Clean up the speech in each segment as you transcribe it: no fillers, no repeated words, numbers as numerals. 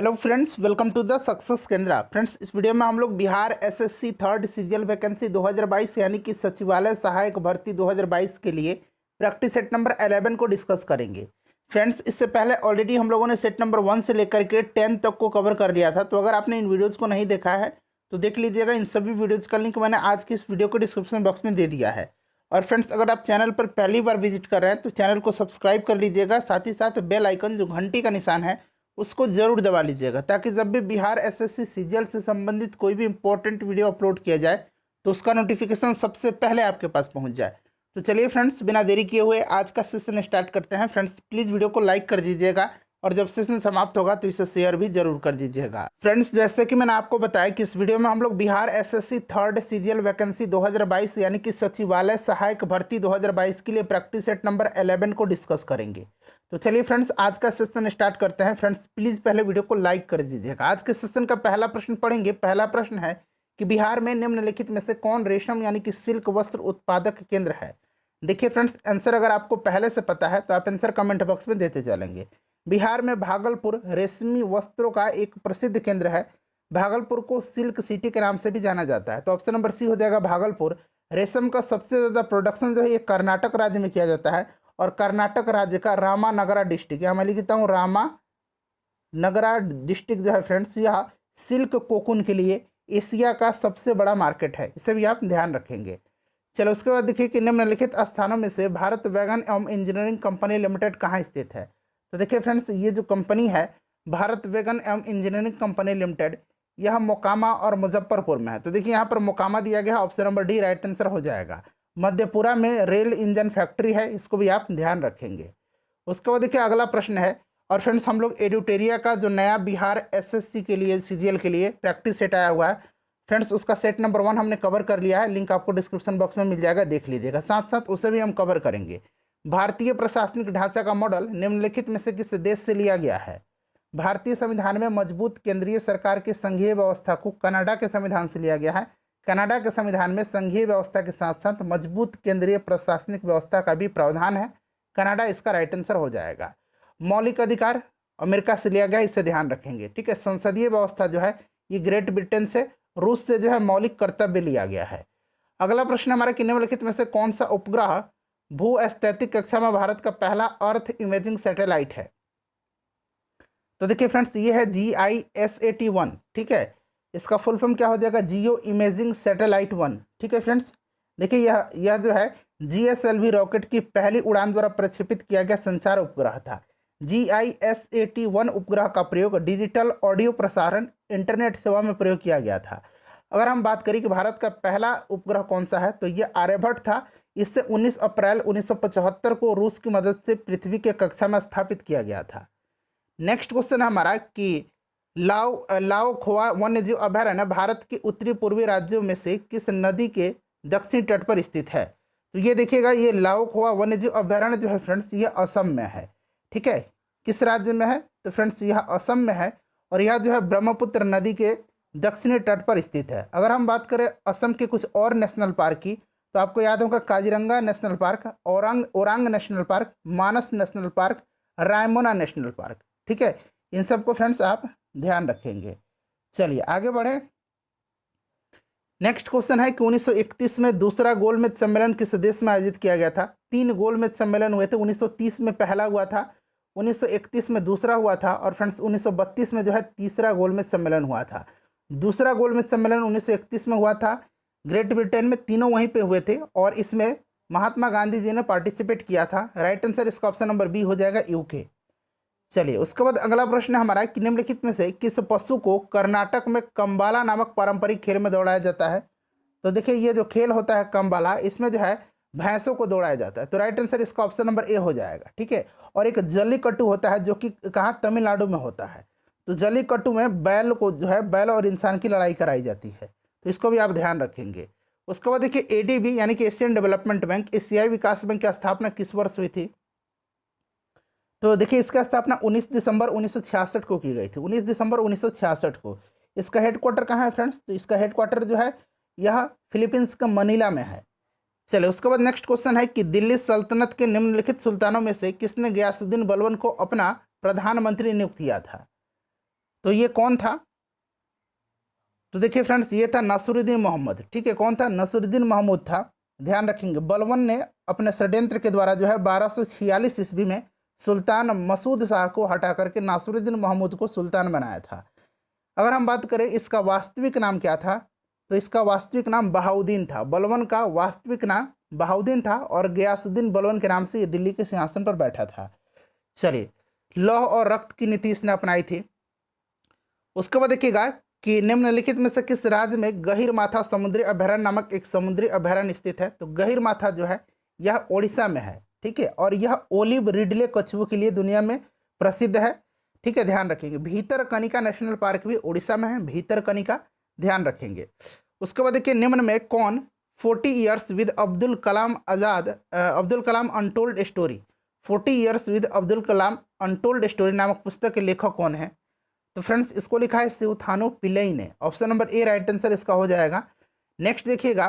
Hello friends, welcome to the success Kendra. Friends, इस video में हम लोग Bihar SSC third CGL vacancy 2022 यानी कि सचिवालय सहायक भर्ती 2022 के लिए प्रैक्टिस सेट नंबर 11 को डिस्कस करेंगे। फ्रेंड्स, इससे पहले ऑलरेडी हम लोगों ने सेट नंबर 1 से लेकर के 10 तक को कवर कर लिया था। तो अगर आपने इन वीडियोज़ को नहीं देखा है तो देख लीजिएगा। इन सभी वीडियोज़ का लिंक मैंने आज की इस वीडियो को डिस्क्रिप्शन बॉक्स में दे दिया है। और फ्रेंड्स, अगर आप चैनल पर पहली बार विजिट कर रहे हैं तो चैनल को सब्सक्राइब कर लीजिएगा। साथ ही साथ बेल आइकन जो घंटी का निशान है उसको जरूर दबा लीजिएगा, ताकि जब भी बिहार एसएससी सीजीएल से संबंधित कोई भी इंपॉर्टेंट वीडियो अपलोड किया जाए तो उसका नोटिफिकेशन सबसे पहले आपके पास पहुंच जाए। तो चलिए फ्रेंड्स, बिना देरी किए हुए आज का सेशन स्टार्ट करते हैं। फ्रेंड्स, प्लीज़ वीडियो को लाइक कर दीजिएगा और जब सेशन समाप्त होगा तो इसे शेयर भी जरूर कर दीजिएगा। फ्रेंड्स, जैसे कि मैंने आपको बताया कि इस वीडियो में हम लोग Bihar SSC third CGL vacancy 2022 यानी कि सचिवालय सहायक भर्ती 2022 के लिए प्रैक्टिस सेट नंबर 11 को डिस्कस करेंगे। तो चलिए फ्रेंड्स, आज का सेशन स्टार्ट करते हैं। फ्रेंड्स, प्लीज़ पहले वीडियो को लाइक कर दीजिएगा। आज के सेशन का पहला प्रश्न पढ़ेंगे। पहला प्रश्न है कि बिहार में निम्नलिखित में से कौन रेशम यानी कि सिल्क वस्त्र उत्पादक केंद्र है। देखिए फ्रेंड्स, आंसर अगर आपको पहले से पता है तो आप आंसर कमेंट बॉक्स में देते चलेंगे। बिहार में भागलपुर रेशमी वस्त्रों का एक प्रसिद्ध केंद्र है। भागलपुर को सिल्क सिटी के नाम से भी जाना जाता है। तो ऑप्शन नंबर सी हो जाएगा भागलपुर। रेशम का सबसे ज़्यादा प्रोडक्शन जो है ये कर्नाटक राज्य में किया जाता है, और कर्नाटक राज्य का रामानगरा डिस्ट्रिक्ट, यहाँ मैं लिखता हूँ रामानगरा डिस्ट्रिक्ट जो है फ्रेंड्स, यह सिल्क कोकून के लिए एशिया का सबसे बड़ा मार्केट है। इसे भी आप ध्यान रखेंगे। चलो, उसके बाद देखिए कि निम्नलिखित स्थानों में से भारत वैगन एवं इंजीनियरिंग कंपनी लिमिटेड कहाँ स्थित है। तो देखिए फ्रेंड्स, ये जो कंपनी है भारत वैगन एवं इंजीनियरिंग कंपनी लिमिटेड, यह मोकामा और मुजफ्फरपुर में है। तो देखिए यहाँ पर मोकामा दिया गया है, option number D right answer हो जाएगा। मधेपुरा में रेल इंजन फैक्ट्री है, इसको भी आप ध्यान रखेंगे। उसके बाद देखिए अगला प्रश्न है। और फ्रेंड्स, हम लोग एडुटेरिया का जो नया बिहार एसएससी के लिए सीजीएल के लिए प्रैक्टिस सेट आया हुआ है फ्रेंड्स, उसका सेट नंबर 1 हमने कवर कर लिया है। लिंक आपको डिस्क्रिप्शन बॉक्स में मिल जाएगा, देख लीजिएगा। साथ साथ उसे भी हम कवर करेंगे। भारतीय प्रशासनिक ढांचा का मॉडल निम्नलिखित में से किस देश से लिया गया है। भारतीय संविधान में मजबूत केंद्रीय सरकार की संघीय व्यवस्था को कनाडा के संविधान से लिया गया है। कनाडा के संविधान में संघीय व्यवस्था के साथ साथ मजबूत केंद्रीय प्रशासनिक व्यवस्था का भी प्रावधान है। कनाडा इसका राइट आंसर हो जाएगा। मौलिक अधिकार अमेरिका से लिया गया, इसे ध्यान रखेंगे। ठीक है, संसदीय व्यवस्था जो है ये ग्रेट ब्रिटेन से, रूस से जो है मौलिक कर्तव्य लिया गया है। अगला प्रश्न हमारा कि निम्नलिखित में से कौन सा उपग्रह भूस्थैतिक कक्षा में भारत का पहला अर्थ इमेजिंग सैटेलाइट है। तो देखिए फ्रेंड्स, ये है GISAT-1। ठीक है, इसका फुल फॉर्म क्या हो जाएगा, जियो इमेजिंग सैटेलाइट 1। ठीक है फ्रेंड्स, देखिए यह जो है GSLV रॉकेट की पहली उड़ान द्वारा प्रक्षेपित किया गया संचार उपग्रह था। GISAT-1 उपग्रह का प्रयोग डिजिटल ऑडियो प्रसारण इंटरनेट सेवा में प्रयोग किया गया था। अगर हम बात करें कि भारत का पहला उपग्रह कौन सा है तो ये आर्यभट्ट था। इससे 19 अप्रैल 1975 को रूस की मदद से पृथ्वी के कक्षा में स्थापित किया गया था। नेक्स्ट क्वेश्चन है हमारा कि लाओ खोआ वन्यजीव अभयारण्य भारत के उत्तरी पूर्वी राज्यों में से किस नदी के दक्षिणी तट पर स्थित है। तो ये देखिएगा, ये लाओ खोआ वन्यजीव अभयारण्य जो है फ्रेंड्स, ये असम में है। ठीक है, किस राज्य में है तो फ्रेंड्स यह असम में है, और यह जो है ब्रह्मपुत्र नदी के दक्षिणी तट पर स्थित है। अगर हम बात करें असम के कुछ और नेशनल पार्क की तो आपको याद होगा Kaziranga national park, Orang national park, Manas national park, Raimona national park. ठीक है, इन सबको फ्रेंड्स आप ध्यान रखेंगे। चलिए आगे बढ़े। नेक्स्ट क्वेश्चन है कि 1931 में दूसरा गोलमेज सम्मेलन किस देश में आयोजित किया गया था। 3 गोलमेज सम्मेलन हुए थे। 1930 में पहला हुआ था, 1931 में दूसरा हुआ था, और फ्रेंड्स 1932 में जो है तीसरा गोलमेज सम्मेलन हुआ था। दूसरा गोलमेज सम्मेलन 1931 में हुआ था ग्रेट ब्रिटेन में, तीनों वहीं पे हुए थे, और इसमें महात्मा गांधी जी ने पार्टिसिपेट किया था। राइट आंसर इसका ऑप्शन नंबर बी हो जाएगा, UK। चलिए उसके बाद अगला प्रश्न हमारा कि निम्नलिखित में से किस पशु को कर्नाटक में कंबाला नामक पारंपरिक खेल में दौड़ाया जाता है। तो देखिए ये जो खेल होता है कंबाला, इसमें जो है भैंसों को दौड़ाया जाता है। तो राइट आंसर इसका ऑप्शन नंबर ए हो जाएगा। ठीक है, और एक जल्लीकट्टू होता है जो कि कहाँ, तमिलनाडु में होता है। तो जल्लीकट्टू में बैल को जो है बैल और इंसान की लड़ाई कराई जाती है, तो इसको भी आप ध्यान रखेंगे। उसके बाद देखिए ADB यानी कि एशियन डेवलपमेंट बैंक, एशियाई विकास बैंक की स्थापना किस वर्ष हुई थी। तो देखिए इसका स्थापना 19 दिसंबर 1966 को की गई थी। 19 दिसंबर 1966 को। इसका हेडक्वार्टर कहाँ है फ्रेंड्स, तो इसका हेडक्वार्टर जो है यह फिलीपींस का मनीला में है। चलिए उसके बाद नेक्स्ट क्वेश्चन है कि दिल्ली सल्तनत के निम्नलिखित सुल्तानों में से किसने गयासुद्दीन बलबन को अपना प्रधानमंत्री नियुक्त किया था। तो ये कौन था? तो देखिए फ्रेंड्स, ये था नसरुद्दीन मोहम्मद। ठीक है, कौन था? नसरुद्दीन महमूद था। ध्यान रखेंगे, बलबन ने अपने षड्यंत्र के द्वारा जो है 1246 ईस्वी में सुल्तान मसूद शाह को हटा करके नासरुद्दीन महमूद को सुल्तान बनाया था। अगर हम बात करें इसका वास्तविक नाम क्या था, तो इसका वास्तविक नाम बहाउद्दीन था। बलबन का वास्तविक नाम बहाउद्दीन था और गयासुद्दीन बलबन के नाम से ये दिल्ली के सिंहासन पर बैठा था। चलिए, लौह और रक्त की नीति इसने अपनाई थी। उसके बाद देखिएगा कि निम्नलिखित में से किस राज्य में गहीर माथा समुद्री अभयारण्य नामक एक समुद्री अभयारण्य स्थित है? तो गहीर माथा जो है यह ओडिशा में है। ठीक है, और यह ओलिव रिडले कछुओं के लिए दुनिया में प्रसिद्ध है। ठीक है, ध्यान रखेंगे। भीतरकनिका नेशनल पार्क भी ओडिशा में है, भीतरकनिका, ध्यान रखेंगे। उसके बाद देखिए, निम्न में कौन 40 years with Abdul Kalam Azad Abdul Kalam untold story 40 years with Abdul Kalam untold story नामक पुस्तक के लेखक कौन है? तो फ्रेंड्स, इसको लिखा है सिवथानो पिल्लई ने। ऑप्शन नंबर ए राइट आंसर इसका हो जाएगा। नेक्स्ट देखिएगा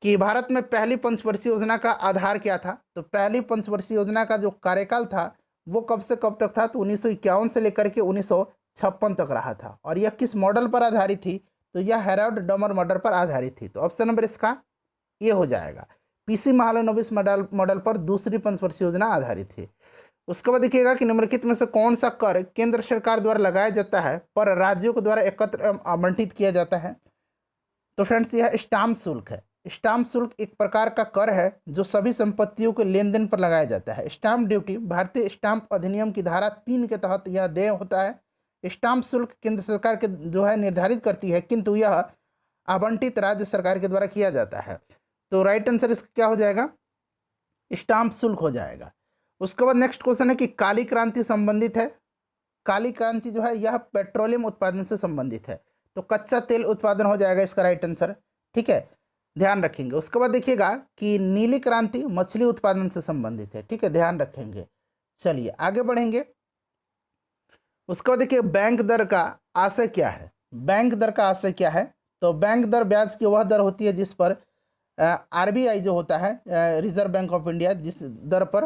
कि भारत में पहली पंचवर्षीय योजना का आधार क्या था? तो पहली पंचवर्षीय योजना का जो कार्यकाल था वो कब से कब तक था? तो 1951 से लेकर के 1956 तक रहा था। और यह किस मॉडल पर आधारित थी? तो यह हैरोल्ड डमर मॉडल पर आधारित थी। तो ऑप्शन नंबर इसका ये हो जाएगा। पीसी महालनोबिस मॉडल पर दूसरी पंचवर्षीय योजना आधारित थी। उसके बाद देखिएगा कि निम्नलिखित में से कौन सा कर केंद्र सरकार द्वारा लगाया जाता है पर राज्यों के द्वारा एकत्र आवंटित किया जाता है? तो फ्रेंड्स, यह स्टाम्प शुल्क है। स्टाम्प शुल्क एक प्रकार का कर है जो सभी संपत्तियों के लेन देन पर लगाया जाता है। स्टाम्प ड्यूटी भारतीय स्टाम्प अधिनियम की धारा 3 के तहत यह देय होता है। स्टाम्प शुल्क केंद्र सरकार के जो है निर्धारित करती है, किंतु यह आवंटित राज्य सरकार के द्वारा किया जाता है। तो राइट आंसर इसका क्या हो जाएगा? स्टाम्प शुल्क हो जाएगा। उसके बाद नेक्स्ट क्वेश्चन है कि काली क्रांति संबंधित है। काली क्रांति जो है यह पेट्रोलियम उत्पादन से संबंधित है। तो कच्चा तेल उत्पादन हो जाएगा इसका राइट आंसर। ठीक है, ध्यान रखेंगे। उसके बाद देखिएगा कि नीली क्रांति मछली उत्पादन से संबंधित है। ठीक है, ध्यान रखेंगे। चलिए आगे बढ़ेंगे। उसके बाद देखिए, बैंक दर का आशय क्या है? बैंक दर का आशय क्या है? तो बैंक दर ब्याज की वह दर होती है जिस पर आरबीआई जो होता है, रिजर्व बैंक ऑफ इंडिया, जिस दर पर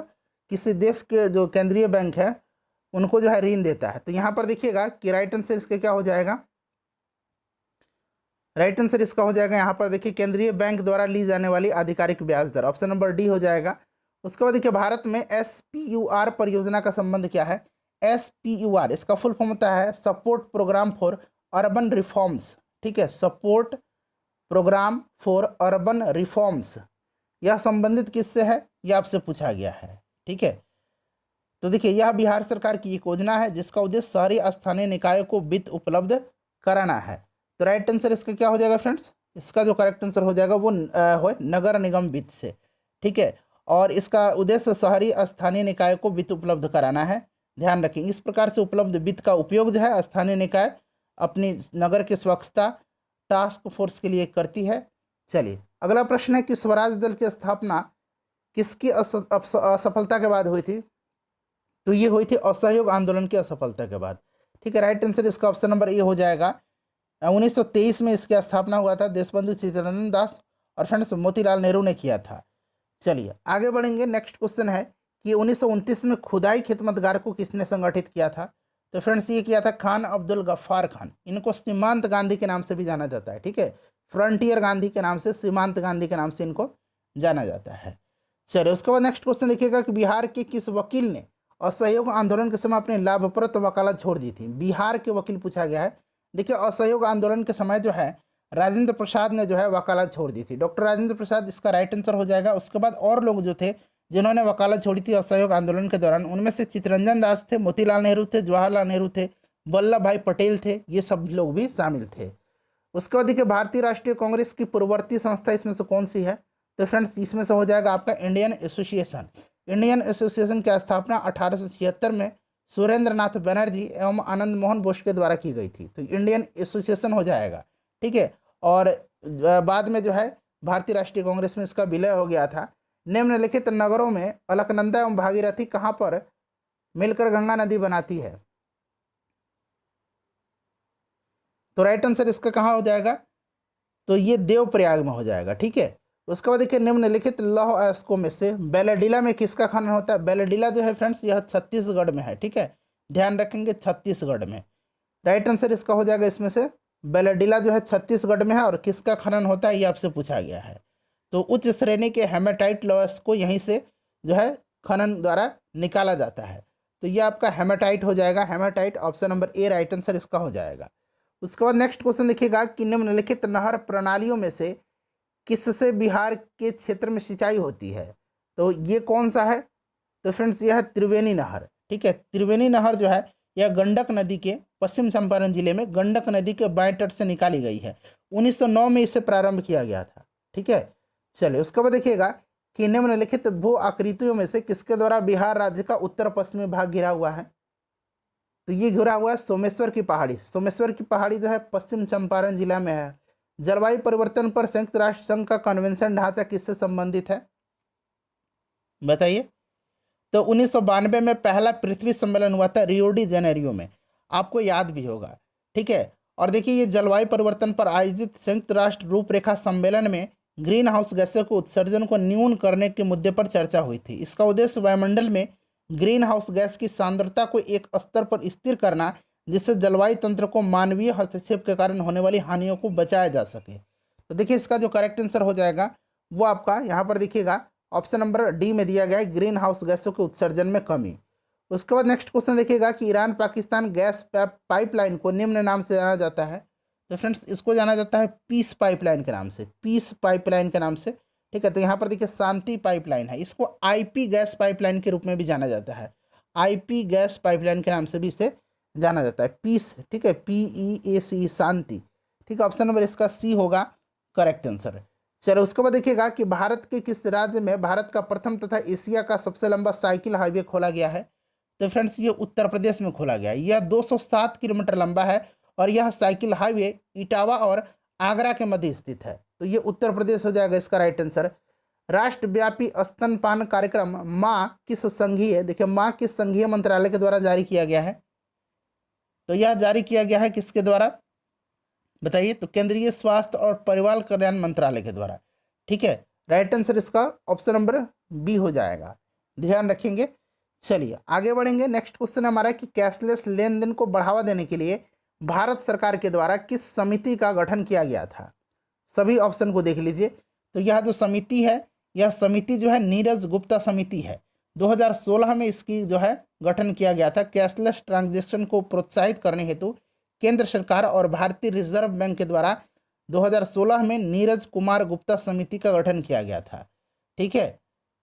किसी देश के जो केंद्रीय बैंक है उनको जो है ऋण देता है। तो यहाँ पर देखिएगा कि राइट आंसर इसका क्या हो जाएगा? राइट आंसर इसका हो जाएगा यहाँ पर देखिए, केंद्रीय बैंक द्वारा ली जाने वाली आधिकारिक ब्याज दर। ऑप्शन नंबर डी हो जाएगा। उसके बाद देखिए, भारत में SPUR परियोजना का संबंध क्या है? SPUR इसका फुल फॉर्म होता है support programme for urban reforms. ठीक है, support programme for urban reforms. यह संबंधित किससे है? यह आपसे पूछा गया है। ठीक है, तो देखिए, यह बिहार सरकार की एक योजना है जिसका उद्देश्य शहरी स्थानीय निकायों को वित्त उपलब्ध कराना है। तो राइट आंसर इसका क्या हो जाएगा फ्रेंड्स? इसका जो करेक्ट आंसर हो जाएगा वो हो नगर निगम वित्त से। ठीक है, और इसका उद्देश्य शहरी स्थानीय निकायों को वित्त उपलब्ध कराना है। ध्यान रखें, इस प्रकार से उपलब्ध वित्त का उपयोग जो है स्थानीय निकाय अपनी नगर की स्वच्छता टास्क फोर्स के लिए करती है। चलिए अगला प्रश्न है कि स्वराज दल की स्थापना किसकी असफलता के बाद हुई थी? तो ये हुई थी असहयोग आंदोलन की असफलता के बाद। ठीक है, राइट आंसर इसका ऑप्शन नंबर ए हो जाएगा। 1923 में इसकी स्थापना हुआ था। देशबंधु चित्तरंजन दास और फ्रेंड्स मोतीलाल नेहरू ने किया था। चलिए आगे बढ़ेंगे। नेक्स्ट क्वेश्चन है कि 1929 में खुदाई खिदमतगार को किसने संगठित किया था? तो फ्रेंड्स ये किया था खान अब्दुल गफ्फार खान। इनको सीमांत गांधी के नाम से भी जाना जाता है। ठीक है, फ्रंटियर गांधी के नाम से, सीमांत गांधी के नाम से इनको जाना जाता है। चलिए उसके बाद नेक्स्ट क्वेश्चन देखिएगा कि बिहार के किस वकील ने असहयोग आंदोलन के समय अपनी लाभप्रद वकालत छोड़ दी थी? बिहार के वकील पूछा गया है। देखिए, असहयोग आंदोलन के समय जो है राजेंद्र प्रसाद ने जो है वकालत छोड़ दी थी। डॉक्टर राजेंद्र प्रसाद इसका राइट आंसर हो जाएगा। उसके बाद और लोग जो थे जिन्होंने वकालत छोड़ी थी असहयोग आंदोलन के दौरान, उनमें से चित्तरंजन दास थे, मोतीलाल नेहरू थे, जवाहरलाल नेहरू थे, वल्लभ भाई पटेल थे। ये सब लोग भी शामिल थे। उसके बाद देखिए, भारतीय राष्ट्रीय कांग्रेस की पूर्ववर्ती संस्था इसमें से कौन सी है? तो फ्रेंड्स इसमें से हो जाएगा आपका इंडियन एसोसिएशन। इंडियन एसोसिएशन की स्थापना 1876 में सुरेंद्र नाथ बनर्जी एवं आनंद मोहन बोस के द्वारा की गई थी। तो इंडियन एसोसिएशन हो जाएगा। ठीक है, और बाद में जो है भारतीय राष्ट्रीय कांग्रेस में इसका विलय हो गया था। निम्नलिखित नगरों में अलकनंदा एवं भागीरथी कहाँ पर मिलकर गंगा नदी बनाती है? तो राइट आंसर इसका कहाँ हो जाएगा? तो ये देवप्रयाग में हो जाएगा। ठीक है, उसके बाद देखिए, निम्नलिखित लौह अयस्कों में से बेलेडीला में किसका खनन होता है? बेलेडीला जो है फ्रेंड्स यह छत्तीसगढ़ में है। ठीक है, ध्यान रखेंगे, छत्तीसगढ़ में। राइट आंसर इसका हो जाएगा इसमें से बेलाडीला जो है छत्तीसगढ़ में है और किसका खनन होता है ये आपसे पूछा गया है। तो उच्च श्रेणी के हेमाटाइट लॉस को यहीं से जो है खनन द्वारा निकाला जाता है। तो ये आपका हेमाटाइट हो जाएगा, हेमाटाइट ऑप्शन नंबर ए राइट आंसर इसका हो जाएगा। उसके बाद नेक्स्ट क्वेश्चन देखिएगा कि निम्नलिखित नहर प्रणालियों में से किससे बिहार के क्षेत्र में सिंचाई होती है। तो ये कौन सा है, तो फ्रेंड्स यह है त्रिवेणी नहर। ठीक है, त्रिवेणी नहर जो है यह गंडक नदी के पश्चिम चंपारण जिले में गंडक नदी के बाएं तट से निकाली गई है। 1909 में इसे प्रारंभ किया गया था। ठीक है, चलिए उसके बाद देखिएगा कि निम्नलिखित भू आकृतियों में से किसके द्वारा बिहार राज्य का उत्तर पश्चिमी भाग घिरा हुआ है। तो ये घिरा हुआ है सोमेश्वर की पहाड़ी। सोमेश्वर की पहाड़ी जो है पश्चिम चंपारण जिला में है। जलवायु परिवर्तन पर संयुक्त राष्ट्र संघ का कन्वेंशन ढांचा किससे संबंधित है, बताइए। तो 1992 में पहला पृथ्वी सम्मेलन हुआ था रियो डी जेनेरियो में, आपको याद भी होगा। ठीक है, और देखिए ये जलवायु परिवर्तन पर आयोजित संयुक्त राष्ट्र रूपरेखा सम्मेलन में ग्रीन हाउस गैसों के उत्सर्जन को न्यून करने के मुद्दे पर चर्चा हुई थी। इसका उद्देश्य वायुमंडल में ग्रीन हाउस गैस की सांद्रता को एक स्तर पर स्थिर करना, जिससे जलवायु तंत्र को मानवीय हस्तक्षेप के कारण होने वाली हानियों को बचाया जा सके। तो देखिए इसका जो करेक्ट आंसर हो जाएगा वो आपका यहाँ पर देखिएगा ऑप्शन नंबर डी में दिया गया है, ग्रीन हाउस गैसों के उत्सर्जन में कमी। उसके बाद नेक्स्ट क्वेश्चन देखिएगा कि ईरान पाकिस्तान गैस पाइपलाइन को निम्न नाम से जाना जाता है। तो फ्रेंड्स इसको जाना जाता है पीस पाइपलाइन के नाम से, पीस पाइपलाइन के नाम से। ठीक है, तो यहाँ पर देखिए शांति पाइपलाइन है, इसको आईपी गैस पाइपलाइन के रूप में भी जाना जाता है। आईपी गैस पाइपलाइन के नाम से भी इसे जाना जाता है, पीस। ठीक है, PEAC शांति। ठीक है, ऑप्शन नंबर इसका सी होगा करेक्ट आंसर। चलो उसके बाद देखिएगा कि भारत के किस राज्य में भारत का प्रथम तथा एशिया का सबसे लंबा साइकिल हाईवे खोला गया है। तो फ्रेंड्स ये उत्तर प्रदेश में खोला गया है। यह 207 किलोमीटर लंबा है और यह साइकिल हाईवे इटावा और आगरा के मध्य स्थित है। तो ये उत्तर प्रदेश हो जाएगा इसका राइट आंसर। राष्ट्रव्यापी स्तनपान कार्यक्रम माँ किस संघीय, देखिए माँ किस संघीय मंत्रालय के द्वारा जारी किया गया है। तो यह जारी किया गया है किसके द्वारा, बताइए। तो केंद्रीय स्वास्थ्य और परिवार कल्याण मंत्रालय के द्वारा। ठीक है, राइट आंसर इसका ऑप्शन नंबर बी हो जाएगा, ध्यान रखेंगे। चलिए आगे बढ़ेंगे। नेक्स्ट क्वेश्चन हमारा कि कैशलेस लेन देन को बढ़ावा देने के लिए भारत सरकार के द्वारा किस समिति का गठन किया गया था। सभी ऑप्शन को देख लीजिए। तो यह जो समिति है, यह समिति जो है नीरज गुप्ता समिति है। 2016 में इसकी जो है गठन किया गया था। कैशलेस ट्रांजेक्शन को प्रोत्साहित करने हेतु केंद्र सरकार और भारतीय रिजर्व बैंक के द्वारा 2016 में नीरज कुमार गुप्ता समिति का गठन किया गया था। ठीक है,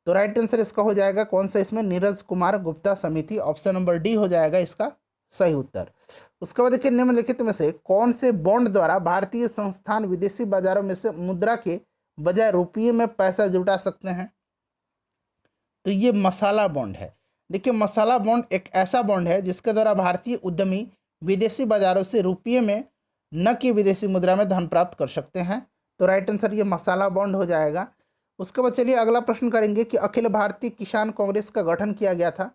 तो राइट आंसर इसका हो जाएगा कौन सा, इसमें नीरज कुमार गुप्ता समिति, ऑप्शन नंबर डी हो जाएगा इसका सही उत्तर। उसके बाद देखिए निम्नलिखित में से कौन से बॉन्ड द्वारा भारतीय संस्थान विदेशी बाजारों में से मुद्रा के बजाय रुपये में पैसा जुटा सकते हैं। तो ये मसाला बॉन्ड है। देखिए मसाला बॉन्ड एक ऐसा बॉन्ड है जिसके द्वारा भारतीय उद्यमी विदेशी बाजारों से रुपये में न कि विदेशी मुद्रा में धन प्राप्त कर सकते हैं। तो राइट आंसर ये मसाला बॉन्ड हो जाएगा। उसके बाद चलिए अगला प्रश्न करेंगे कि अखिल भारतीय किसान कांग्रेस का गठन किया गया था।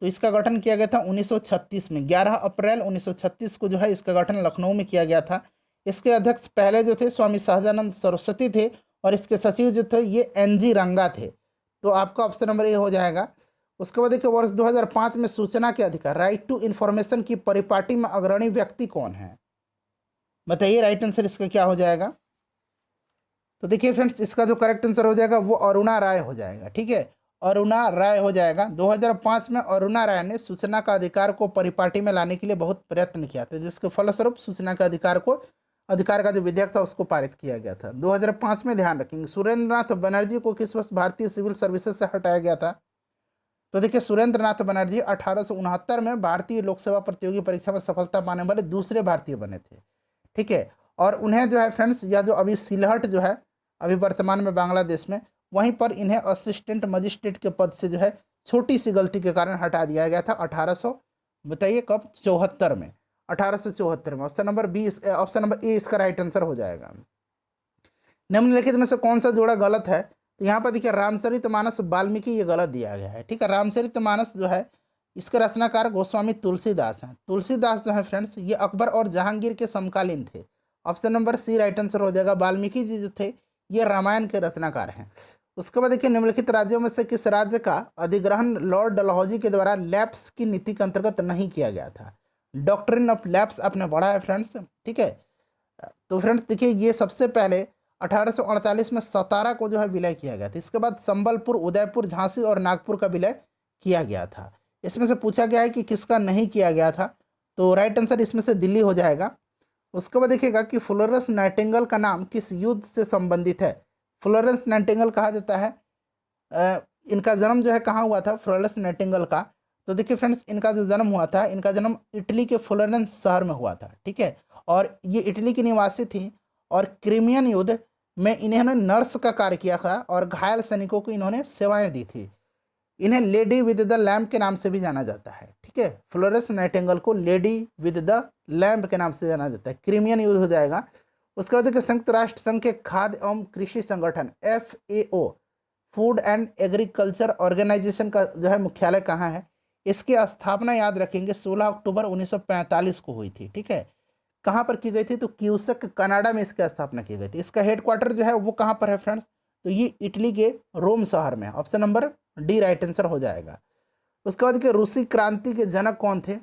तो इसका गठन किया गया था 1936 में, 11 अप्रैल 1936 को जो है इसका गठन लखनऊ में किया गया था। इसके अध्यक्ष पहले जो थे स्वामी सहजानंद सरस्वती थे और इसके सचिव जो थे ये NG रंगा थे। तो आपका ऑप्शन नंबर ए हो जाएगा। उसके बाद देखिए वर्ष 2005 में सूचना के अधिकार, राइट टू इन्फॉर्मेशन की परिपाटी में अग्रणी व्यक्ति कौन है, बताइए। राइट आंसर इसका क्या हो जाएगा। तो देखिए फ्रेंड्स इसका जो करेक्ट आंसर हो जाएगा वो अरुणा राय हो जाएगा। ठीक है, अरुणा राय हो जाएगा। 2005 में अरुणा राय ने सूचना का अधिकार को परिपाटी में लाने के लिए बहुत प्रयत्न किया था, जिसके फलस्वरूप सूचना के अधिकार का जो विधेयक था उसको पारित किया गया था 2005 में। ध्यान रखेंगे। सुरेंद्र नाथ बनर्जी को किस वर्ष भारतीय सिविल सर्विसेज से हटाया गया था। तो देखिए सुरेंद्र नाथ बनर्जी 1869 में भारतीय लोक सेवा प्रतियोगी परीक्षा में सफलता पाने वाले दूसरे भारतीय बने थे। ठीक है, और उन्हें जो है फ्रेंड्स या जो अभी सिलहट जो है अभी वर्तमान में बांग्लादेश में, वहीं पर इन्हें असिस्टेंट मजिस्ट्रेट के पद से जो है छोटी सी गलती के कारण हटा दिया गया था 1800, बताइए कब, 74 में, 1874 में। Option number B, option number A इसका राइट आंसर हो जाएगा। निम्नलिखित में से कौन सा जोड़ा गलत है। तो यहाँ पर देखिए रामचरितमानस वाल्मीकि ये गलत दिया गया है। ठीक है, रामचरितमानस जो है इसके रचनाकार गोस्वामी तुलसीदास हैं। तुलसीदास जो है फ्रेंड्स ये अकबर और जहांगीर के समकालीन थे। Option number C right answer हो जाएगा। वाल्मीकि जी जो थे ये रामायण के रचनाकार हैं। उसके बाद देखिए निम्नलिखित राज्यों में से किस राज्य का अधिग्रहण लॉर्ड डलहौजी के द्वारा लैप्स की नीति के अंतर्गत नहीं किया गया था। डॉक्ट्रिन ऑफ लैप्स आपने पढ़ा है फ्रेंड्स, ठीक है। तो फ्रेंड्स देखिए, ये सबसे पहले 1848 में सतारा को जो है विलय किया गया था। इसके बाद संबलपुर, उदयपुर, झांसी और नागपुर का विलय किया गया था। इसमें से पूछा गया है कि किसका नहीं किया गया था, तो राइट आंसर इसमें से दिल्ली हो जाएगा। उसके बाद देखिएगा कि फ्लोरेंस नाइटिंगेल का नाम किस युद्ध से संबंधित है। फ्लोरेंस नाइटिंगेल कहा जाता है, इनका जन्म जो है कहाँ हुआ था, फ्लोरेंस नाइटिंगेल का। तो देखिए फ्रेंड्स, इनका जो जन्म हुआ था, इनका जन्म इटली के फ्लोरेंस शहर में हुआ था, ठीक है। और ये इटली की निवासी थी और क्रीमियन युद्ध में इन्होंने नर्स का कार्य किया था और घायल सैनिकों को इन्होंने सेवाएं दी थी। इन्हें लेडी विद द लैम्प के नाम से भी जाना जाता है, ठीक है। फ्लोरेंस नाइटिंगेल को लेडी विद द लैम्प के नाम से जाना जाता है। क्रीमियन युद्ध हो जाएगा। उसके बाद देखिए, संयुक्त राष्ट्र संघ के खाद्य एवं कृषि संगठन FAO, food and agriculture organisation का जो है मुख्यालय कहाँ है। इसकी स्थापना याद रखेंगे 16 अक्टूबर 1945 को हुई थी, ठीक है। कहाँ पर की गई थी, तो क्यूसेक कनाडा में इसकी स्थापना की गई थी। इसका हेडक्वार्टर जो है वो कहाँ पर है फ्रेंड्स, तो ये इटली के रोम शहर में। Option number D right answer हो जाएगा। उसके बाद के रूसी क्रांति के जनक कौन थे।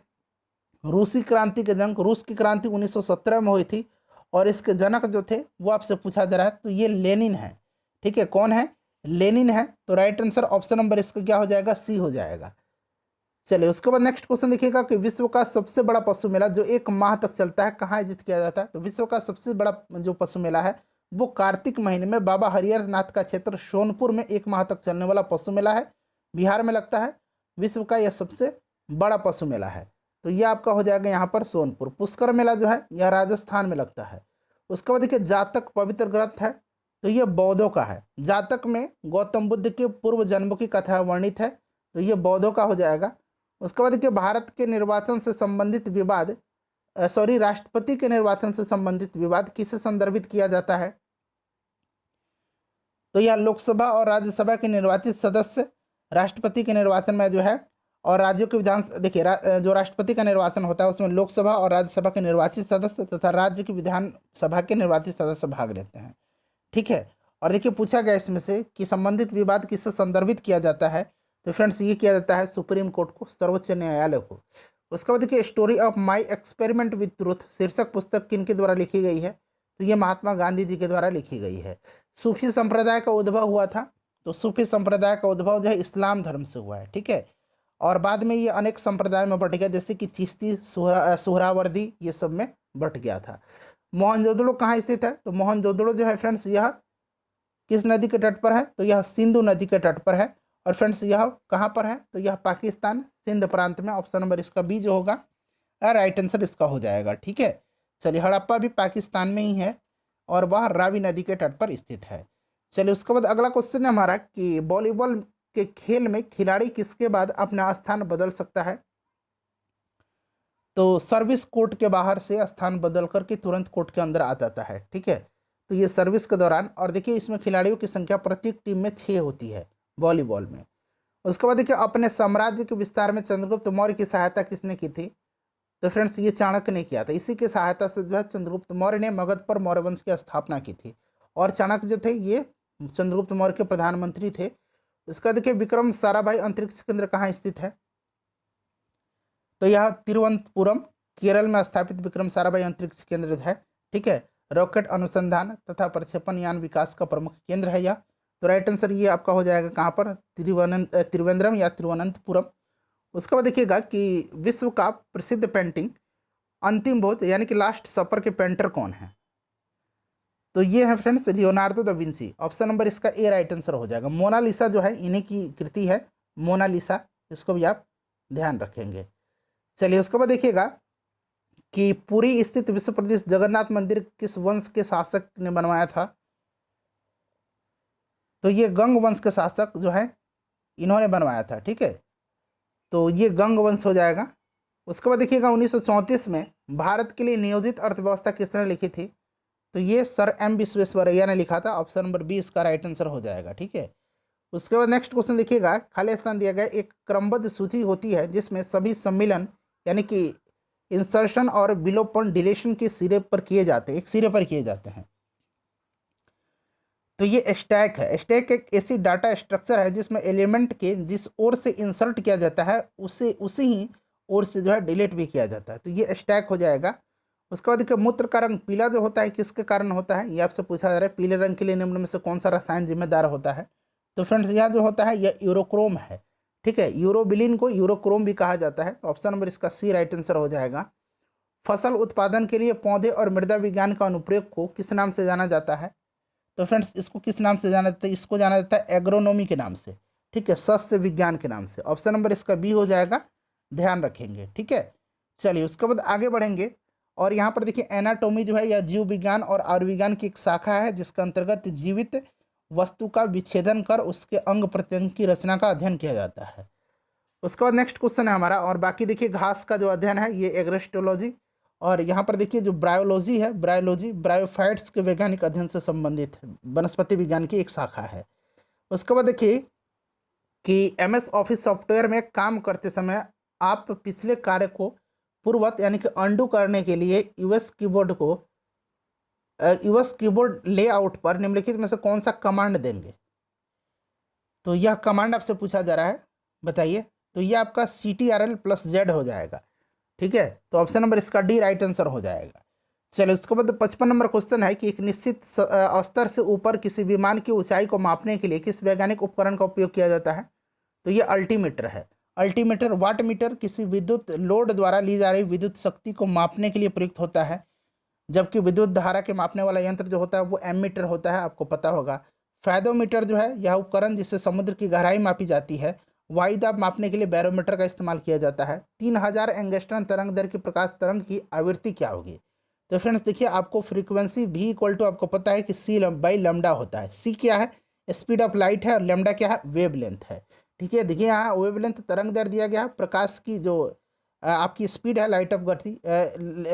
रूसी क्रांति के जनक, रूस की क्रांति 1917 में हुई थी और इसके जनक जो थे वो आपसे पूछा जा रहा है, तो ये लेनिन है, ठीक है। कौन है, लेनिन है। तो राइट आंसर ऑप्शन नंबर इसका क्या हो जाएगा, सी हो जाएगा। चलिए उसके बाद नेक्स्ट क्वेश्चन देखिएगा कि विश्व का सबसे बड़ा पशु मेला जो 1 माह तक चलता है कहाँ आयोजित किया जाता है। तो विश्व का सबसे बड़ा जो पशु मेला है वो कार्तिक महीने में बाबा हरिहर नाथ का क्षेत्र सोनपुर में 1 माह तक चलने वाला पशु मेला है, बिहार में लगता है। विश्व का यह सबसे बड़ा पशु मेला है, तो यह आपका हो जाएगा यहाँ पर सोनपुर। पुष्कर मेला जो है यह राजस्थान में लगता है। उसके बाद देखिए, जातक पवित्र ग्रंथ है, तो यह बौद्धों का है। जातक में गौतम बुद्ध के पूर्व जन्मों की कथा वर्णित है, तो यह बौद्धों का हो जाएगा। उसके बाद देखिए, भारत के निर्वाचन से संबंधित विवाद, राष्ट्रपति के निर्वाचन से संबंधित विवाद किसे संदर्भित किया जाता है। तो यह लोकसभा और राज्यसभा के निर्वाचित सदस्य राष्ट्रपति के निर्वाचन में जो है, और राज्यों के विधान देखिए जो राष्ट्रपति का निर्वाचन होता है उसमें लोकसभा और राज्यसभा के निर्वाचित सदस्य तथा राज्य की विधानसभा के निर्वाचित सदस्य भाग लेते हैं, ठीक है। और देखिए पूछा गया इसमें से कि संबंधित विवाद किससे संदर्भित किया जाता है, तो फ्रेंड्स ये किया जाता है सुप्रीम कोर्ट को, सर्वोच्च न्यायालय को। उसके बाद देखिए, story of my experiment with truth शीर्षक पुस्तक किन के द्वारा लिखी गई है, तो ये महात्मा गांधी जी के द्वारा लिखी गई है। सूफी संप्रदाय का उद्भव हुआ था, तो सूफी संप्रदाय का उद्भव जो है इस्लाम धर्म से हुआ है, ठीक है। और बाद में ये अनेक संप्रदाय में बट गया, जैसे कि चिश्ती, सुहरावर्दी, ये सब में बट गया था। मोहनजोदड़ो कहाँ स्थित है, तो मोहनजोदड़ो जो है फ्रेंड्स यह किस नदी के तट पर है, तो यह सिंधु नदी के तट पर है। और फ्रेंड्स यह कहाँ पर है, तो यह पाकिस्तान सिंध प्रांत में। ऑप्शन नंबर इसका बी जो होगा राइट आंसर इसका हो जाएगा, ठीक है। चलिए, हड़प्पा भी पाकिस्तान में ही है और वह रावी नदी के तट पर स्थित है। चलिए उसके बाद अगला क्वेश्चन है हमारा कि वॉलीबॉल के खेल में खिलाड़ी किसके बाद अपना स्थान बदल सकता है। तो सर्विस कोर्ट के बाहर से स्थान बदल करके तुरंत कोर्ट के अंदर आ जाता है, ठीक है। तो ये सर्विस के दौरान, और देखिए इसमें खिलाड़ियों की संख्या प्रत्येक टीम में 6 होती है वॉलीबॉल में। उसके बाद देखिए, अपने साम्राज्य के विस्तार में चंद्रगुप्त मौर्य की सहायता किसने की थी, तो फ्रेंड्स ये चाणक्य ने किया था। इसी की सहायता से जो है चंद्रगुप्त मौर्य ने मगध पर मौर्य वंश की स्थापना की थी। और चाणक्य जो थे ये चंद्रगुप्त मौर्य के प्रधानमंत्री थे। इसका देखिए, विक्रम साराभाई अंतरिक्ष केंद्र कहाँ स्थित है, तो यह तिरुवनंतपुरम केरल में स्थापित विक्रम साराभाई अंतरिक्ष केंद्र है, ठीक है। रॉकेट अनुसंधान तथा प्रक्षेपण यान विकास का प्रमुख केंद्र है यह। तो राइट आंसर ये आपका हो जाएगा कहाँ पर, त्रिवेंद्रम या तिरुवनंतपुरम। उसके बाद देखिएगा कि विश्व का प्रसिद्ध पेंटिंग अंतिम भोज यानी कि लास्ट सपर के पेंटर कौन है, तो ये है friends Leonardo da Vinci. Option number इसका ए राइट आंसर हो जाएगा। मोनालिसा जो है इन्हीं की कृति है, मोनालिसा, इसको भी आप ध्यान रखेंगे। चलिए उसके बाद देखिएगा कि पुरी स्थित विश्व प्रसिद्ध जगन्नाथ मंदिर किस वंश के शासक ने बनवाया था, तो ये गंग वंश के शासक जो है इन्होंने बनवाया था, ठीक है। तो ये गंग वंश हो जाएगा। उसके बाद देखिएगा 1934 में भारत के लिए नियोजित अर्थव्यवस्था किसने लिखी थी, तो ये सर एम विश्वेश्वरैया ने लिखा था। ऑप्शन नंबर बी इसका राइट आंसर हो जाएगा, ठीक है। उसके बाद नेक्स्ट क्वेश्चन देखिएगा, खाली स्थान दिया गया एक क्रमबद्ध सूची होती है जिसमें सभी सम्मिलन यानी कि इंसर्शन और विलोपन डिलीशन के सिरे पर किए जाते हैं, एक सिरे पर किए जाते हैं, तो ये स्टैक है। स्टैक एक ऐसी डाटा स्ट्रक्चर है जिसमें एलिमेंट के जिस ओर से इंसर्ट किया जाता है उसे ही ओर से जो है डिलीट भी किया जाता है, तो ये स्टैक हो जाएगा। उसके बाद देखिए मूत्र का रंग पीला जो होता है किसके कारण होता है, ये आपसे पूछा जा रहा है, पीले रंग के लिए निम्न में से कौन सा रसायन जिम्मेदार होता है। तो फ्रेंड्स यह जो होता है यह यूरोक्रोम है, ठीक है। यूरोबिलिन को यूरोक्रोम भी कहा जाता है, तो ऑप्शन नंबर इसका सी राइट आंसर हो जाएगा। फसल उत्पादन के लिए पौधे और मृदा विज्ञान का अनुप्रयोग को किस नाम से जाना जाता है। तो फ्रेंड्स इसको किस नाम से जाना जाता है, इसको जाना जाता है एग्रोनॉमी के नाम से, ठीक है, सस्य विज्ञान के नाम से। ऑप्शन नंबर इसका बी हो जाएगा, ध्यान रखेंगे, ठीक है। चलिए उसके बाद आगे बढ़ेंगे, और यहाँ पर देखिए एनाटोमी जो है यह जीव विज्ञान और आयुर्विज्ञान की एक शाखा है जिसके अंतर्गत जीवित वस्तु का विच्छेदन कर उसके अंग प्रत्यंग की रचना का अध्ययन किया जाता है। उसके बाद नेक्स्ट क्वेश्चन है हमारा, और बाकी देखिए घास का जो अध्ययन है ये एग्रेस्टोलॉजी, और यहाँ पर देखिए जो ब्रायोलॉजी है, ब्रायोलॉजी ब्रायोफाइट्स के वैज्ञानिक अध्ययन से संबंधित है, वनस्पति विज्ञान की एक शाखा है। उसके बाद देखिए कि MS ऑफिस सॉफ्टवेयर में काम करते समय आप पिछले कार्य को पूर्ववत यानी कि अंडू करने के लिए यूएस कीबोर्ड लेआउट पर निम्नलिखित में से कौन सा कमांड देंगे। तो यह कमांड आपसे पूछा जा रहा है, बताइए। तो यह आपका CTRL+Z हो जाएगा, ठीक है। तो ऑप्शन नंबर इसका डी राइट आंसर हो जाएगा। चलिए उसके बाद 55 नंबर क्वेश्चन है कि एक निश्चित स्तर से ऊपर किसी विमान की ऊंचाई को मापने के लिए किस वैज्ञानिक उपकरण का उपयोग किया जाता है। तो ये अल्टीमीटर है। अल्टीमीटर वाट मीटर किसी विद्युत लोड द्वारा ली जा रही विद्युत शक्ति को मापने के लिए प्रयुक्त होता है, जबकि विद्युत धारा के मापने वाला यंत्र जो होता है वो एमीटर होता है, आपको पता होगा। फैदोमीटर जो है यह उपकरण जिससे समुद्र की गहराई मापी जाती है। वायुदाब मापने के लिए बैरोमीटर का इस्तेमाल किया जाता है। 3000 एंगस्ट्रॉन तरंग दर की प्रकाश तरंग की आवृत्ति क्या होगी। तो फ्रेंड्स देखिए आपको फ्रीक्वेंसी भी इक्वल टू आपको पता है कि C/λ होता है। C क्या है, स्पीड ऑफ लाइट है, और लैम्डा क्या है, वेव लेंथ है, ठीक है। देखिए यहाँ वेव लेंथ तरंग दर दिया गया है, प्रकाश की जो आपकी स्पीड है लाइट ऑफ गति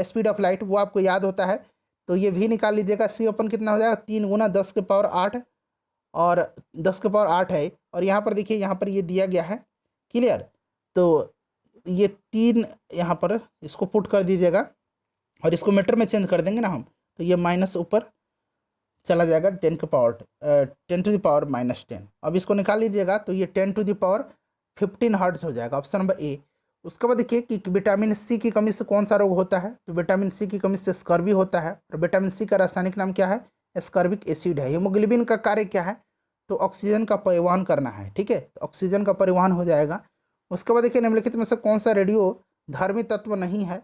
स्पीड ऑफ लाइट वो आपको याद होता है। तो ये भी निकाल लीजिएगा, C ओपन कितना हो जाएगा 3 गुना 10 के पावर 8, और 10 के पावर 8 है। और यहाँ पर देखिए यहाँ पर ये दिया गया है, क्लियर। तो ये 3 यहाँ पर इसको पुट कर दीजिएगा, और इसको मीटर में चेंज कर देंगे ना हम, तो ये माइनस ऊपर चला जाएगा 10 के पावर 10⁻⁻10। अब इसको निकाल लीजिएगा, तो ये 10⁻15 हर्ट्ज हो जाएगा, ऑप्शन नंबर ए। उसके बाद देखिए कि विटामिन C की कमी से कौन सा रोग होता है। तो विटामिन C की कमी से स्कर्वी होता है, और विटामिन C का रासायनिक नाम क्या है, एस्कॉर्बिक एसिड है। हीमोग्लोबिन का कार्य क्या है, तो ऑक्सीजन का परिवहन करना है, ठीक है, तो ऑक्सीजन का परिवहन हो जाएगा। उसके बाद देखिए निम्नलिखित में से कौन सा रेडियो धर्मी तत्व नहीं है।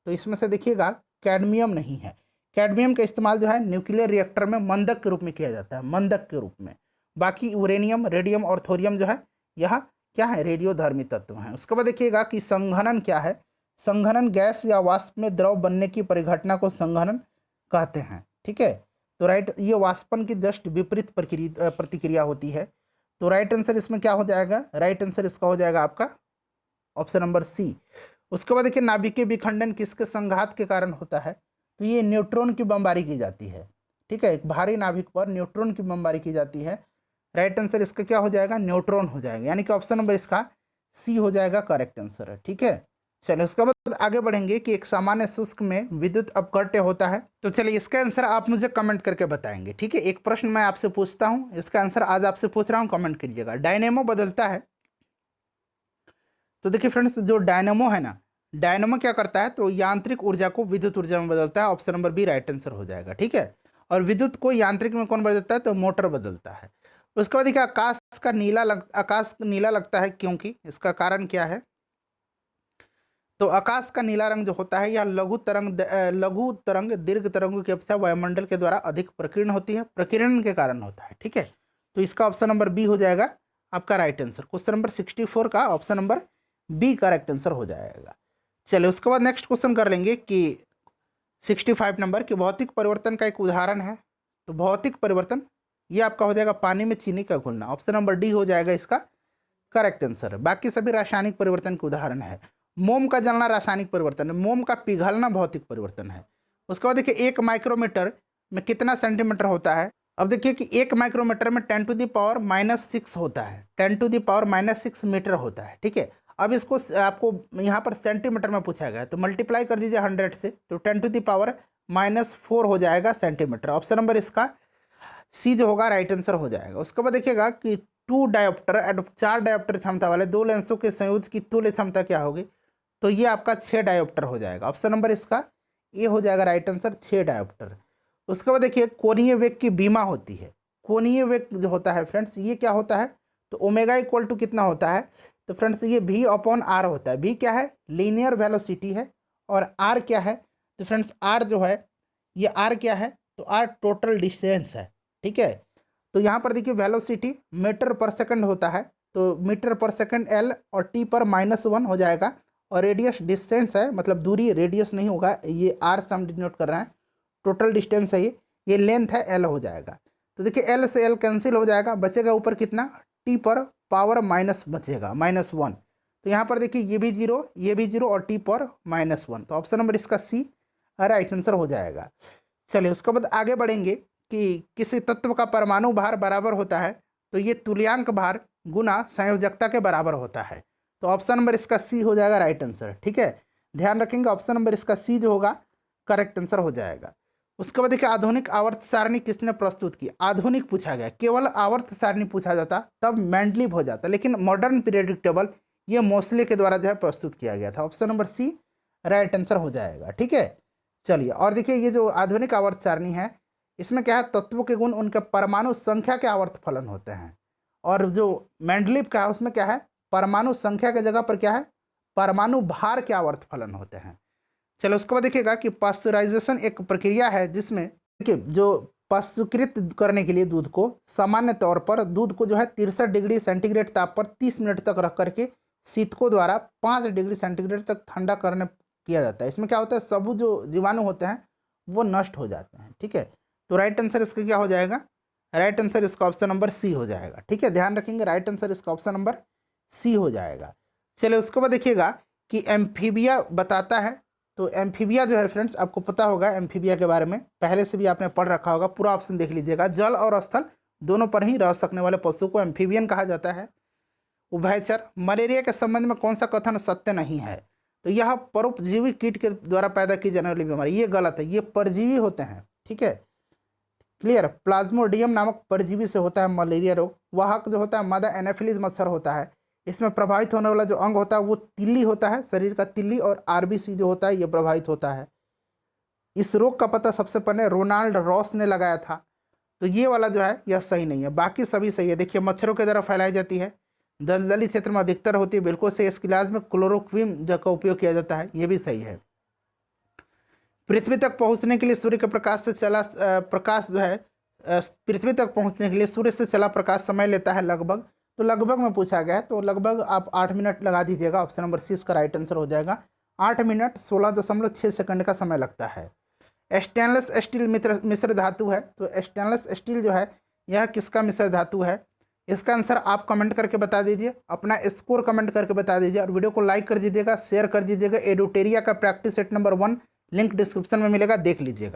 तो इसमें से देखिएगा कैडमियम नहीं है। कैडमियम का इस्तेमाल जो है न्यूक्लियर रिएक्टर में मंदक के रूप में किया जाता है, मंदक के रूप में। बाकी यूरेनियम, रेडियम और थोरियम जो है यह क्या है, रेडियोधर्मी तत्व हैं। उसके बाद देखिएगा कि संघनन क्या है। संघनन गैस या वाष्प में द्रव बनने की परिघटना को संघनन कहते हैं, ठीक है। तो राइट, ये वाष्पन की जस्ट विपरीत प्रतिक्रिया होती है। तो राइट आंसर इसमें क्या हो जाएगा, राइट आंसर इसका हो जाएगा आपका ऑप्शन नंबर सी। उसके बाद देखिए नाभिकीय विखंडन किसके संघात के कारण होता है। तो ये न्यूट्रॉन की बमबारी की जाती है, ठीक है, एक भारी नाभिक पर न्यूट्रॉन की बमबारी की जाती है। राइट आंसर इसका क्या हो जाएगा, न्यूट्रॉन हो जाएगा, यानी कि ऑप्शन नंबर इसका सी हो जाएगा, करेक्ट आंसर है, ठीक है। चलिए उसके बाद आगे बढ़ेंगे कि एक सामान्य शुष्क में विद्युत अपघट्य होता है। तो चलिए इसका आंसर आप मुझे कमेंट करके बताएंगे, ठीक है। एक प्रश्न मैं आपसे पूछता हूं, इसका आंसर आज आपसे पूछ रहा हूं, कमेंट करिएगा। डायनेमो बदलता है। तो देखिए फ्रेंड्स जो डायनेमो है ना, डायनेमो क्या करता है, तो यांत्रिक ऊर्जा को विद्युत ऊर्जा में बदलता है। Option number B right answer हो जाएगा, ठीक है। और विद्युत को यांत्रिक में कौन बदलता है, तो मोटर बदलता है। उसके बाद देखिए आकाश नीला लगता है, क्योंकि इसका कारण क्या है। तो आकाश का नीला रंग जो होता है यह लघु तरंग दीर्घ तरंगों की अपेक्षा वायुमंडल के द्वारा अधिक प्रकीर्ण होती है, प्रकीर्णन के कारण होता है, ठीक है। तो इसका ऑप्शन नंबर बी हो जाएगा आपका राइट आंसर। क्वेश्चन नंबर 64 का option number B correct answer हो जाएगा। चलिए उसके बाद नेक्स्ट क्वेश्चन कर लेंगे कि 65 नंबर की भौतिक परिवर्तन का एक उदाहरण है। तो भौतिक परिवर्तन ये आपका हो जाएगा पानी में चीनी का घुलना, ऑप्शन नंबर डी हो जाएगा इसका करेक्ट आंसर। बाकी सभी रासायनिक परिवर्तन के उदाहरण है। मोम का जलना रासायनिक परिवर्तन है, मोम का पिघलना भौतिक परिवर्तन है। उसके बाद देखिए 1 माइक्रोमीटर में कितना सेंटीमीटर होता है। अब देखिए कि 1 माइक्रोमीटर में 10⁻⁻6 होता है, 10⁻⁻6 मीटर होता है, ठीक है। अब इसको आपको यहाँ पर सेंटीमीटर में पूछा गया है, तो मल्टीप्लाई कर दीजिए 100 से, तो 10⁻⁻4 हो जाएगा सेंटीमीटर। ऑप्शन नंबर इसका सी जो होगा राइट आंसर हो जाएगा। उसके बाद देखिएगा कि 2 डायोप्टर 4 डायोप्टर क्षमता वाले 2 लेंसों के संयोज की तुल्य क्षमता क्या होगी। तो ये आपका 6 डायोप्टर हो जाएगा। ऑप्शन नंबर इसका ए हो जाएगा राइट आंसर, 6 डायोप्टर। उसके बाद देखिए कोणीय वेग की बीमा होती है। कोणीय वेग जो होता है फ्रेंड्स ये क्या होता है, तो ओमेगा इक्वल टू कितना होता है, तो फ्रेंड्स ये v अपॉन आर होता है। v क्या है, लीनियर वेलोसिटी है, और r क्या है, तो फ्रेंड्स r जो है ये r क्या है, तो r टोटल डिस्टेंस है। ठीक है, तो यहाँ पर देखिए वेलोसिटी मीटर पर सेकंड होता है, तो मीटर पर सेकंड l और t पर -1 हो जाएगा, और रेडियस डिस्टेंस है, मतलब दूरी, रेडियस नहीं होगा, ये r से हम डिनोट कर रहे हैं, टोटल डिस्टेंस है ये लेंथ है l हो जाएगा। तो देखिए l से l कैंसिल हो जाएगा, बचेगा ऊपर कितना, t पर पावर माइनस बचेगा -1। तो यहाँ पर देखिए ये भी जीरो, ये भी जीरो, और t पर -1, तो ऑप्शन नंबर इसका सी राइट आंसर हो जाएगा। चलिए उसके बाद आगे बढ़ेंगे कि किसी तत्व का परमाणु भार बराबर होता है, तो ये तुल्यांक भार गुना संयोजकता के बराबर होता है। तो ऑप्शन नंबर इसका सी हो जाएगा राइट आंसर। ठीक है, ध्यान रखेंगे ऑप्शन नंबर इसका सी जो होगा करेक्ट आंसर हो जाएगा। उसके बाद देखिए आधुनिक आवर्त सारणी किसने प्रस्तुत की। आधुनिक पूछा गया, केवल आवर्त सारणी पूछा जाता तब मेंडलीव हो जाता, लेकिन मॉडर्न पीरियोडिक टेबल ये मोस्ले के द्वारा जो है प्रस्तुत किया गया था। Option number C right answer हो जाएगा। ठीक है, चलिए और देखिए ये जो आधुनिक आवर्त सारणी है इसमें क्या है, तत्वों के गुण उनके परमाणु संख्या के आवर्त फलन होते हैं, और जो मेंडलीव का है उसमें क्या है, परमाणु संख्या की जगह पर क्या है, परमाणु भार के आवर्त फलन होते हैं। चलो उसके बाद देखिएगा कि पास्चराइजेशन एक प्रक्रिया है जिसमें देखिए जो पाश्चुकृत करने के लिए दूध को सामान्य तौर पर दूध को जो है 63 डिग्री सेंटीग्रेड ताप पर 30 मिनट तक रख करके शीतकों द्वारा 5 डिग्री सेंटीग्रेड तक ठंडा करने किया जाता है। इसमें क्या होता है, सब जो जीवाणु होते हैं वो नष्ट हो जाते हैं। ठीक है, तो राइट आंसर इसका क्या हो जाएगा, राइट आंसर इसका ऑप्शन नंबर सी हो जाएगा। ठीक है, ध्यान रखेंगे राइट आंसर इसका ऑप्शन नंबर सी हो जाएगा। चलिए उसके बाद देखिएगा कि एम्फीबिया बताता है, तो एम्फीबिया जो है फ्रेंड्स आपको पता होगा एम्फीबिया के बारे में, पहले से भी आपने पढ़ रखा होगा, पूरा ऑप्शन देख लीजिएगा। जल और स्थल दोनों पर ही रह सकने वाले पशु को एम्फीबियन कहा जाता है। उभयचर, मलेरिया के संबंध में कौन सा कथन सत्य नहीं है, तो यह परोपजीवी कीट के द्वारा पैदा की जाने वाली बीमारी, ये गलत है, ये परजीवी होते हैं। ठीक है, क्लियर। प्लाज्मोडियम नामक परजीवी से होता है मलेरिया रोग। वाहक जो होता है मादा एनाफिलीज मच्छर होता है, इसमें प्रभावित होने वाला जो अंग होता है वो तिल्ली होता है, शरीर का तिल्ली, और आरबीसी जो होता है ये प्रभावित होता है। इस रोग का पता सबसे पहले रोनाल्ड रॉस ने लगाया था, तो ये वाला जो है यह सही नहीं है, बाकी सभी सही है। देखिए मच्छरों के द्वारा फैलाई जाती है, दलदली क्षेत्र में अधिकतर होती है, बिल्कुल से इसके इलाज में क्लोरोक्विन का उपयोग किया जाता है, ये भी सही है। पृथ्वी तक पहुंचने के लिए सूर्य के प्रकाश से चला प्रकाश जो है पृथ्वी तक पहुंचने के लिए सूर्य से चला प्रकाश समय लेता है लगभग, तो लगभग में पूछा गया है, तो लगभग आप 8 मिनट लगा दीजिएगा, ऑप्शन नंबर सी इसका राइट आंसर हो जाएगा। 8 मिनट 16.6 सेकंड का समय लगता है। स्टेनलेस स्टील मिश्र धातु है, तो स्टेनलेस स्टील जो है यह किसका मिश्र धातु है, इसका आंसर आप कमेंट करके बता दीजिए, अपना स्कोर कमेंट करके बता दीजिए, और वीडियो को लाइक कर दीजिएगा, शेयर कर दीजिएगा। एडुटेरिया का practice set number 1 link description में मिलेगा, देख लीजिएगा।